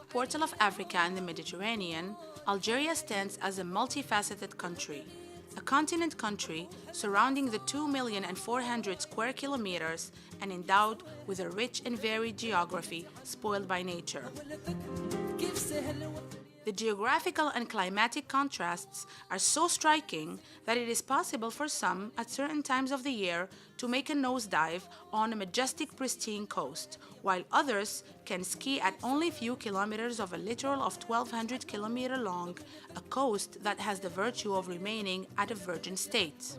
Portal of Africa and the Mediterranean, Algeria stands as a multifaceted country. A continent country surrounding the 2,400,000 square kilometers and endowed with a rich and varied geography spoiled by nature. The geographical and climatic contrasts are so striking that it is possible for some, at certain times of the year, to make a nosedive on a majestic, pristine coast, while others can ski at only a few kilometers of a littoral of 1,200 kilometers long, a coast that has the virtue of remaining at a virgin state.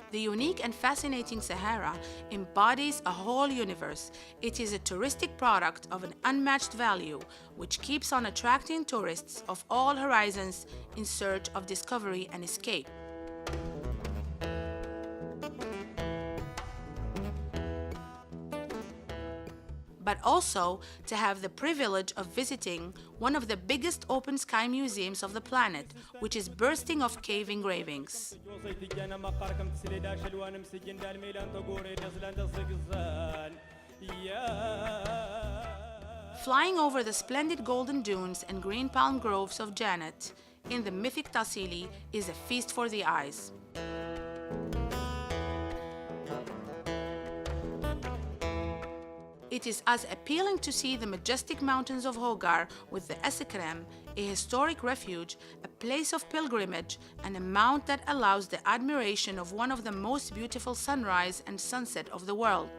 The unique and fascinating Sahara embodies a whole universe. It is a touristic product of an unmatched value, which keeps on attracting tourists of all horizons in search of discovery and escape. But also to have the privilege of visiting one of the biggest open sky museums of the planet, which is bursting of cave engravings. Flying over the splendid golden dunes and green palm groves of Janet in the mythic Tassili is a feast for the eyes. It is as appealing to see the majestic mountains of Hogar with the Esikrem, a historic refuge, a place of pilgrimage, and a mount that allows the admiration of one of the most beautiful sunrise and sunset of the world.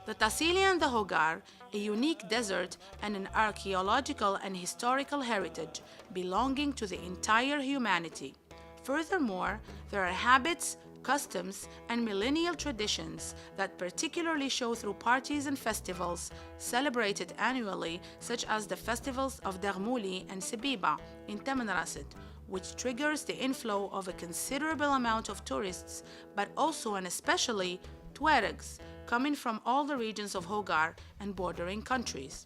The Tassili and the Hogar, a unique desert and an archaeological and historical heritage belonging to the entire humanity. Furthermore, there are habits, customs, and millennial traditions that particularly show through parties and festivals celebrated annually, such as the festivals of Darmouli and Sebiba in Tamanrasset, which triggers the inflow of a considerable amount of tourists, but also and especially Tuaregs, coming from all the regions of Hogar and bordering countries.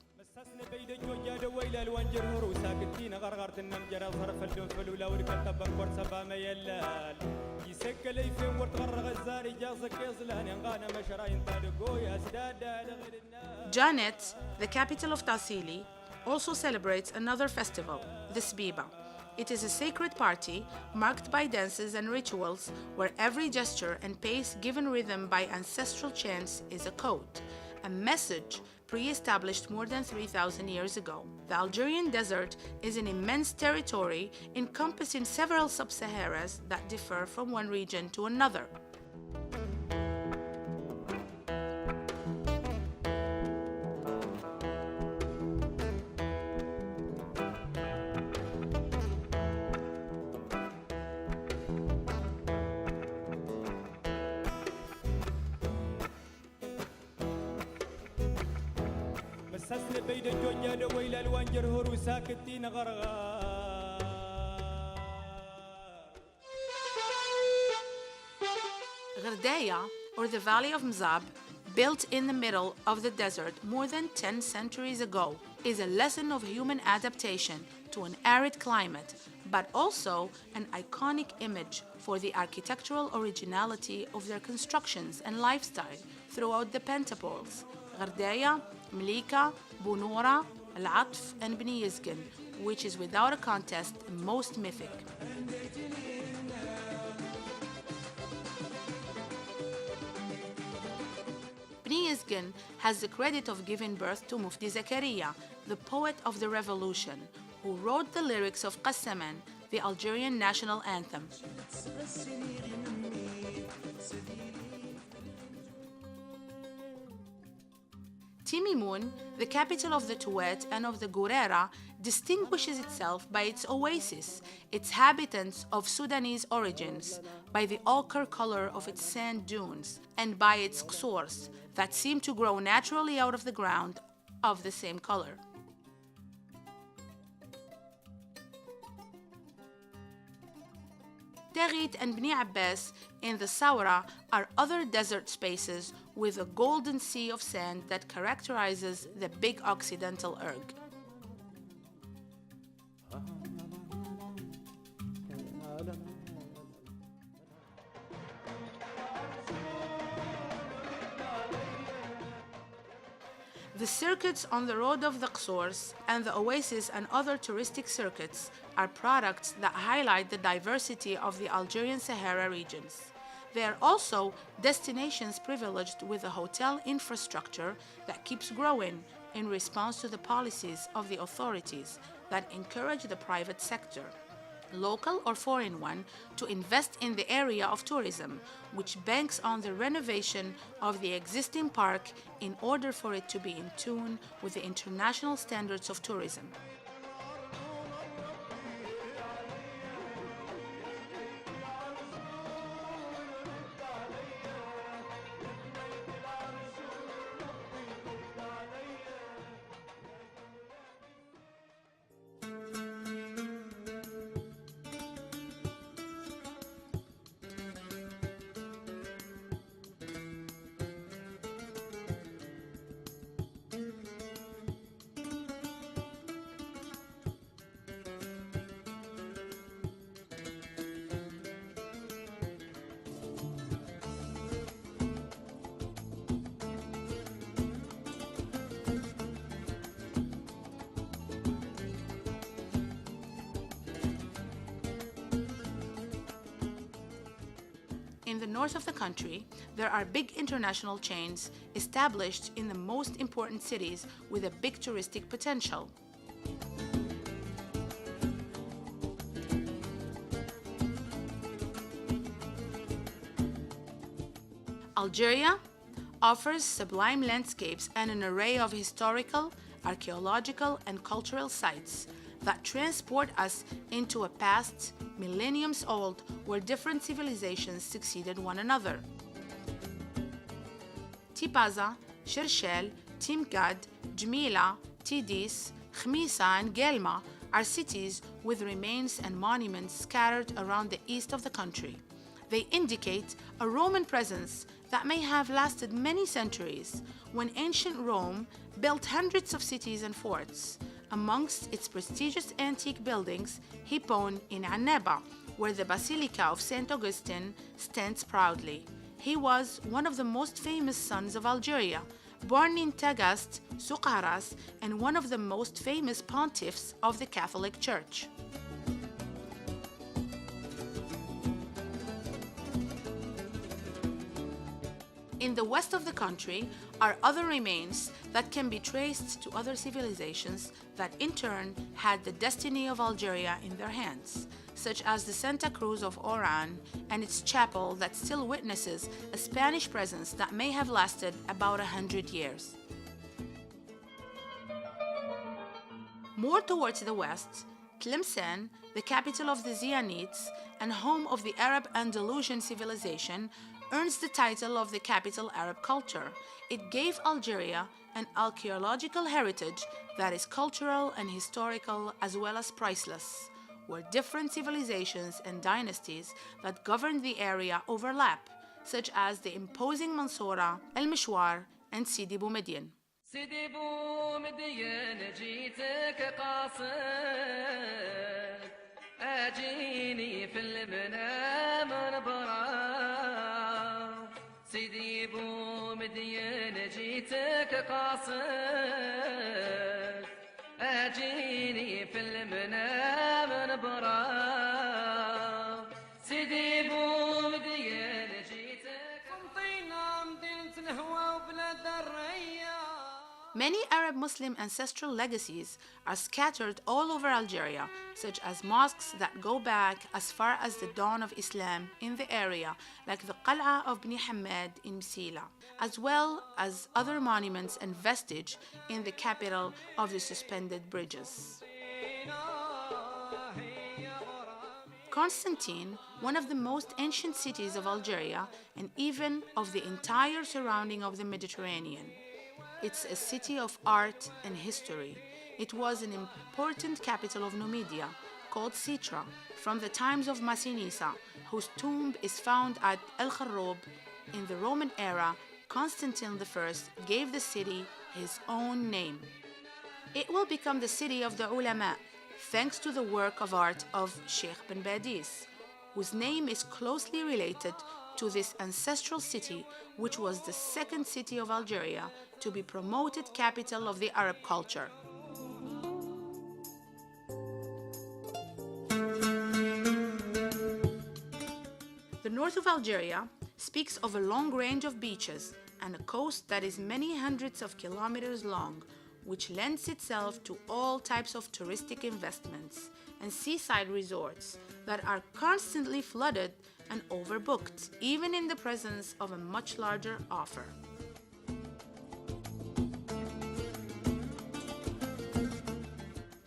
Janet, the capital of Tassili, also celebrates another festival, the Sebiba. It is a sacred party marked by dances and rituals where every gesture and pace given rhythm by ancestral chants is a code, a message pre-established more than 3,000 years ago. The Algerian desert is an immense territory encompassing several sub-Saharas that differ from one region to another. Ghardeia, or the Valley of Mzab, built in the middle of the desert more than 10 centuries ago, is a lesson of human adaptation to an arid climate, but also an iconic image for the architectural originality of their constructions and lifestyle throughout the Pentapoles, Ghardeia, Mlika, Bunora, Al-Atf, and Bni Yizgan, which is without a contest most mythic. Bni Yizgan has the credit of giving birth to Mufti Zakaria, the poet of the revolution, who wrote the lyrics of Qassaman, the Algerian national anthem. Timimun, the capital of the Tuat and of the Gurera, distinguishes itself by its oasis, its habitants of Sudanese origins, by the ochre color of its sand dunes, and by its qsors that seem to grow naturally out of the ground of the same color. Terit and Bni Abbas in the Sawra are other desert spaces with a golden sea of sand that characterizes the Big Occidental Erg. The circuits on the road of the Qsors and the oasis and other touristic circuits are products that highlight the diversity of the Algerian Sahara regions. They are also destinations privileged with a hotel infrastructure that keeps growing in response to the policies of the authorities that encourage the private sector, local or foreign one, to invest in the area of tourism, which banks on the renovation of the existing park in order for it to be in tune with the international standards of tourism. In the north of the country, there are big international chains established in the most important cities with a big touristic potential. Algeria offers sublime landscapes and an array of historical, archaeological, and cultural sites that transport us into a past millenniums old where different civilizations succeeded one another. Tipaza, Shershel, Timgad, Jmila, Tidis, Khmisa, and Gelma are cities with remains and monuments scattered around the east of the country. They indicate a Roman presence that may have lasted many centuries, when ancient Rome built hundreds of cities and forts. Amongst its prestigious antique buildings, Hippon in Annaba, where the Basilica of St. Augustine stands proudly. He was one of the most famous sons of Algeria, born in Tagast, Suqaras, and one of the most famous pontiffs of the Catholic Church. In the west of the country are other remains that can be traced to other civilizations that in turn had the destiny of Algeria in their hands, such as the Santa Cruz of Oran and its chapel that still witnesses a Spanish presence that may have lasted about 100 years. More towards the west, Tlemcen, the capital of the Zionites and home of the Arab Andalusian civilization, earns the title of the capital Arab culture. It gave Algeria an archaeological heritage that is cultural and historical as well as priceless, where different civilizations and dynasties that governed the area overlap, such as the imposing Mansoura, El Mishwar, and Sidi Boumediene. سيدي بومدين جيتك قاصد أجيني في المنام نبرا سيدي بومدين جيتك قاصد أجيني في المنام نبرا سيدي بومدين جيتك قمطينا مدينة الهوى وبلاد الريا Many Arab Muslim ancestral legacies are scattered all over Algeria, such as mosques that go back as far as the dawn of Islam in the area, like the Qal'a of Bni Hammad in Msila, as well as other monuments and vestige in the capital of the suspended bridges. Constantine, one of the most ancient cities of Algeria and even of the entire surrounding of the Mediterranean. It's a city of art and history. It was an important capital of Numidia, called Sitra, from the times of Massinissa, whose tomb is found at El Kharroub. In the Roman era, Constantine I gave the city his own name. It will become the city of the ulama, thanks to the work of art of Sheikh Ben Badis, whose name is closely related to this ancestral city, which was the second city of Algeria to be promoted capital of the Arab culture. The north of Algeria speaks of a long range of beaches and a coast that is many hundreds of kilometers long, which lends itself to all types of touristic investments and seaside resorts that are constantly flooded and overbooked, even in the presence of a much larger offer.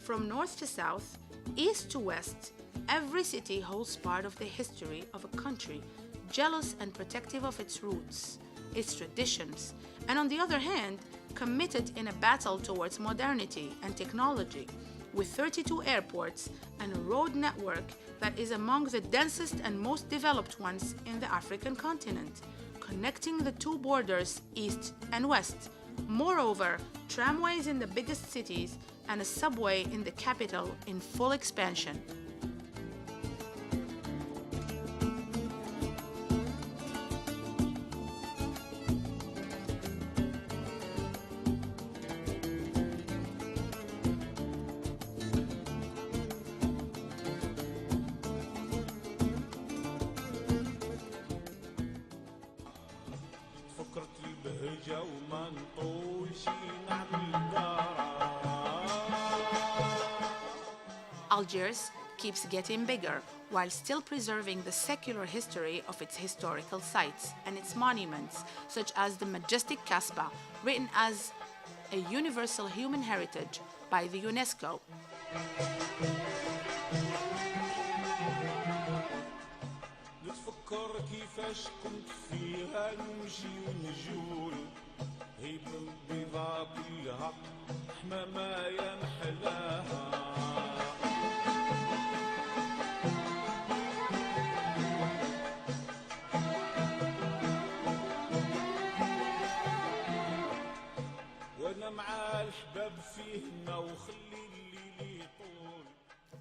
From north to south, east to west, every city holds part of the history of a country, jealous and protective of its roots, its traditions, and on the other hand, committed in a battle towards modernity and technology, with 32 airports and a road network that is among the densest and most developed ones in the African continent, connecting the two borders east and west. Moreover, tramways in the biggest cities and a subway in the capital in full expansion. Algiers keeps getting bigger while still preserving the secular history of its historical sites and its monuments, such as the majestic Kasbah, written as a universal human heritage by the UNESCO.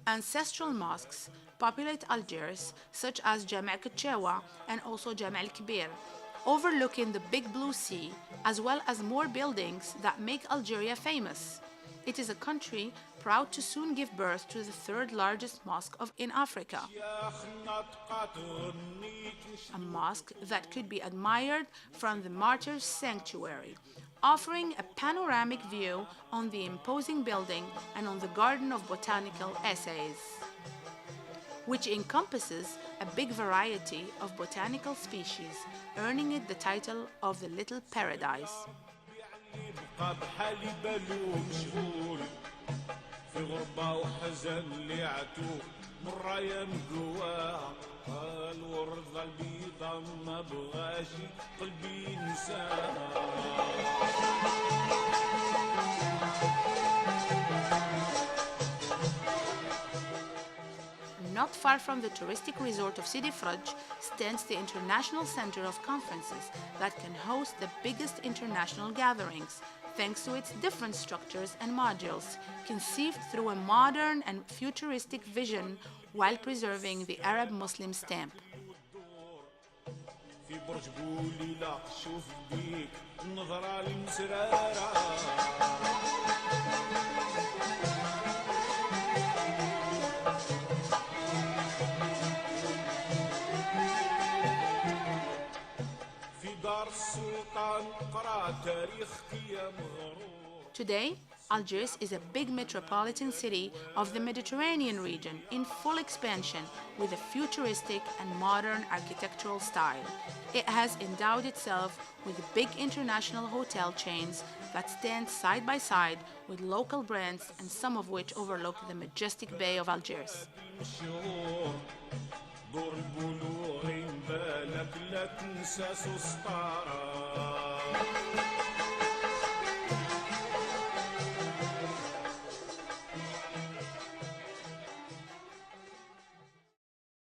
Ancestral mosques populate Algiers, such as Jami' Kechewa and also Jami' al-Kbir, overlooking the Big Blue Sea, as well as more buildings that make Algeria famous. It is a country proud to soon give birth to the third largest mosque in Africa. A mosque that could be admired from the Martyrs' Sanctuary, offering a panoramic view on the imposing building and on the Garden of Botanical Essays, which encompasses a big variety of botanical species, earning it the title of the Little Paradise. Not far from the touristic resort of Sidi Fraj stands the International Center of Conferences that can host the biggest international gatherings, thanks to its different structures and modules, conceived through a modern and futuristic vision while preserving the Arab Muslim stamp. Today, Algiers is a big metropolitan city of the Mediterranean region in full expansion with a futuristic and modern architectural style. It has endowed itself with big international hotel chains that stand side by side with local brands and some of which overlook the majestic Bay of Algiers. دور البلوغ بالك لا تنسى سستارة